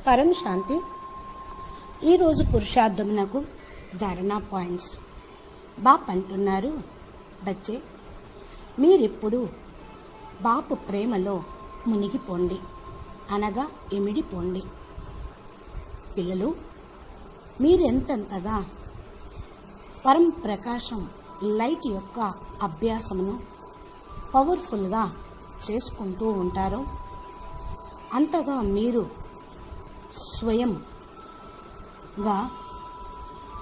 పరం శాంతి. ఈరోజు పురుషార్థమునకు ధారణా పాయింట్స్. బాప్ అంటున్నారు, బచ్చే మీరిప్పుడు బాపు ప్రేమలో మునిగిపోండి, అనగా ఇమిడిపోండి. పిల్లలు, మీరెంతగా పరం ప్రకాశం లైట్ యొక్క అభ్యాసమును పవర్ఫుల్గా చేసుకుంటూ ఉంటారో అంతగా మీరు స్వయంగా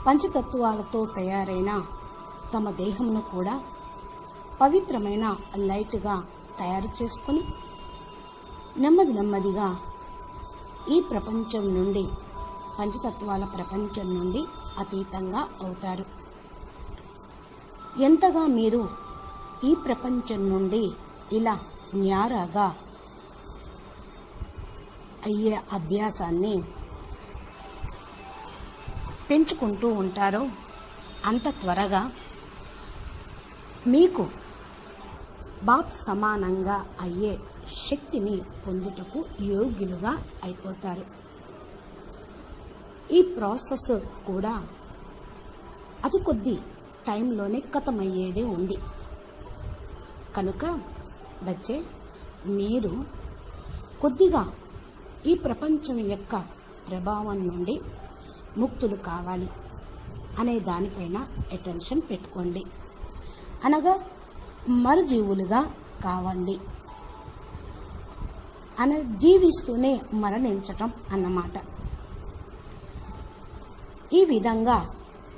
పంచతత్వాలతో తయారైన తమ దేహమును కూడా పవిత్రమైన లైట్గా తయారు చేసుకొని నెమ్మదిగా ఈ ప్రపంచం నుండి, పంచతత్వాల ప్రపంచం నుండి అతీతంగా అవుతారు. ఎంతగా మీరు ఈ ప్రపంచం నుండి ఇలా న్యారాగా అయ్యే అభ్యాసాన్ని పెంచుకుంటూ ఉంటారో అంత త్వరగా మీకు బాప్ సమానంగా అయ్యే శక్తిని పొందుటకు యోగ్యులుగా అయిపోతారు. ఈ ప్రాసెస్ కూడా అతి కొద్ది టైంలోనే ఖతమయ్యేదే ఉంది. కనుక బచ్చే మీరు కొద్దిగా ఈ ప్రపంచం యొక్క ప్రభావం నుండి ముక్తులు కావాలి అనే దానిపైన అటెన్షన్ పెట్టుకోండి, అనగా మరుజీవులుగా కావండి, జీవిస్తూనే మరణించటం అన్నమాట. ఈ విధంగా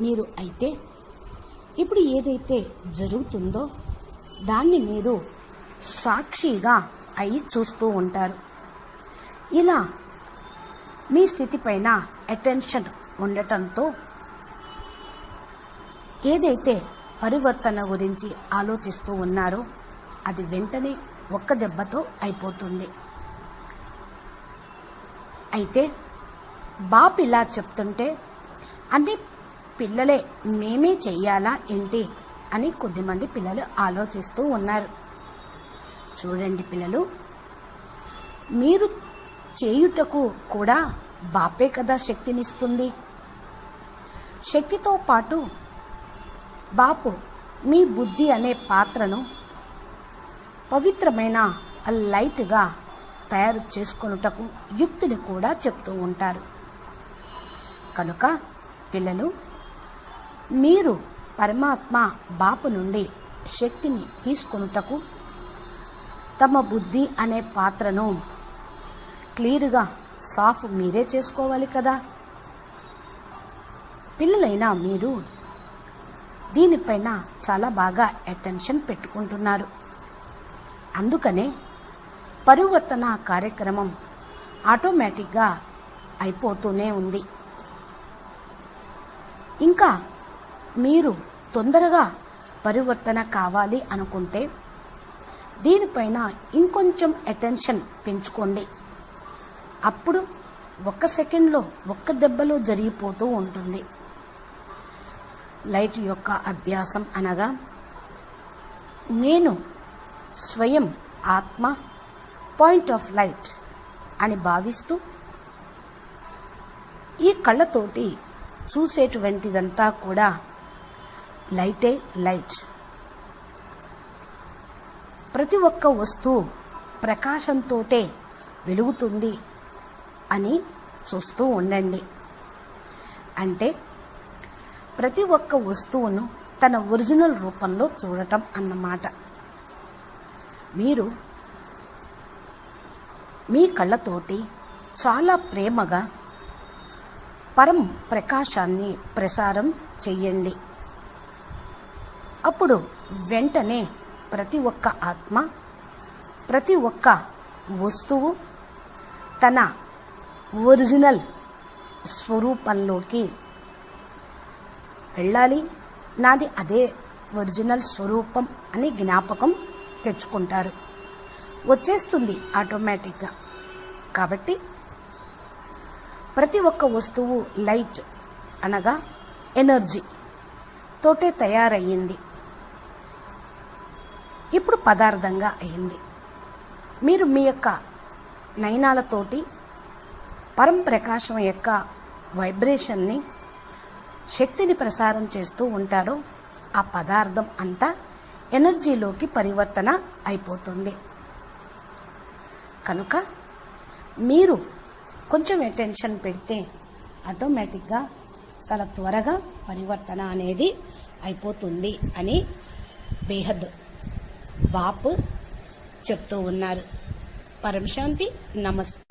మీరు అయితే ఇప్పుడు ఏదైతే జరుగుతుందో దాన్ని మీరు సాక్షిగా అయి చూస్తూ ఉంటారు. ఇలా మీ స్థితి పైన అటెన్షన్ ఉండటంతో ఏదైతే పరివర్తన గురించి ఆలోచిస్తూ ఉన్నారో అది వెంటనే ఒక్క దెబ్బతో అయిపోతుంది. అయితే బాప్ ఇలా చెప్తుంటే అన్ని పిల్లలే మేమే చెయ్యాలా ఏంటి అని కొద్దిమంది పిల్లలు ఆలోచిస్తూ ఉన్నారు. చూడండి పిల్లలు, మీరు చేయుటకు కూడా బాపే కదా శక్తినిస్తుంది. శక్తితో పాటు బాపు మీ బుద్ధి అనే పాత్రను పవిత్రమైన లైట్గా తయారు చేసుకొనుటకు యుక్తిని కూడా చెప్తూ ఉంటారు. కనుక పిల్లలు, మీరు పరమాత్మ బాపు నుండి శక్తిని తీసుకొనుటకు తమ బుద్ధి అనే పాత్రను క్లియర్గా సాఫ్ మీరే చేసుకోవాలి కదా. పిల్లలైనా మీరు దీనిపైన చాలా బాగా అటెన్షన్ పెట్టుకుంటున్నారు. అందుకనే పరివర్తన కార్యక్రమం ఆటోమేటిక్గా అయిపోతూనే ఉంది. ఇంకా మీరు తొందరగా పరివర్తన కావాలి అనుకుంటే దీనిపైన ఇంకొంచెం అటెన్షన్ పెంచుకోండి. అప్పుడు 1 సెకండ్లో 1 దెబ్బలో జరిగిపోతూ ఉంటుంది. లైట్ యొక్క అభ్యాసం అనగా నేను స్వయం ఆత్మ పాయింట్ ఆఫ్ లైట్ అని భావిస్తూ ఈ కళ్ళతోటి చూసేటువంటిదంతా కూడా లైటే లైట్. ప్రతి ఒక్క వస్తువు ప్రకాశంతోటే వెలుగుతుంది అని చూస్తూ ఉండండి. అంటే ప్రతి ఒక్క వస్తువును తన ఒరిజినల్ రూపంలో చూడటం అన్నమాట. మీరు మీ కళ్ళతోటి చాలా ప్రేమగా పరం ప్రకాశాన్ని ప్రసారం చెయ్యండి. అప్పుడు వెంటనే ప్రతి ఒక్క ఆత్మ, ప్రతి ఒక్క వస్తువు తన ఒరిజినల్ స్వరూపంలోకి వెళ్ళాలి. నాది అదే ఒరిజినల్ స్వరూపం అని జ్ఞాపకం తెచ్చుకుంటారు. వచ్చేస్తుంది ఆటోమేటిక్గా. కాబట్టి ప్రతి ఒక్క వస్తువు లైట్ అనగా ఎనర్జీ తోటే తయారయ్యింది. ఇప్పుడు పదార్థంగా అయింది. మీరు మీ యొక్క నయనాలతోటి పరం ప్రకాశం యొక్క వైబ్రేషన్ని, శక్తిని ప్రసారం చేస్తూ ఉంటాడో ఆ పదార్థం అంతా ఎనర్జీలోకి పరివర్తన అయిపోతుంది. కనుక మీరు కొంచెం అటెన్షన్ పెడితే ఆటోమేటిక్గా చాలా త్వరగా పరివర్తన అనేది అయిపోతుంది అని బేహద్ బాపు చెప్తూ ఉన్నారు. పరం శాంతి. నమస్తే.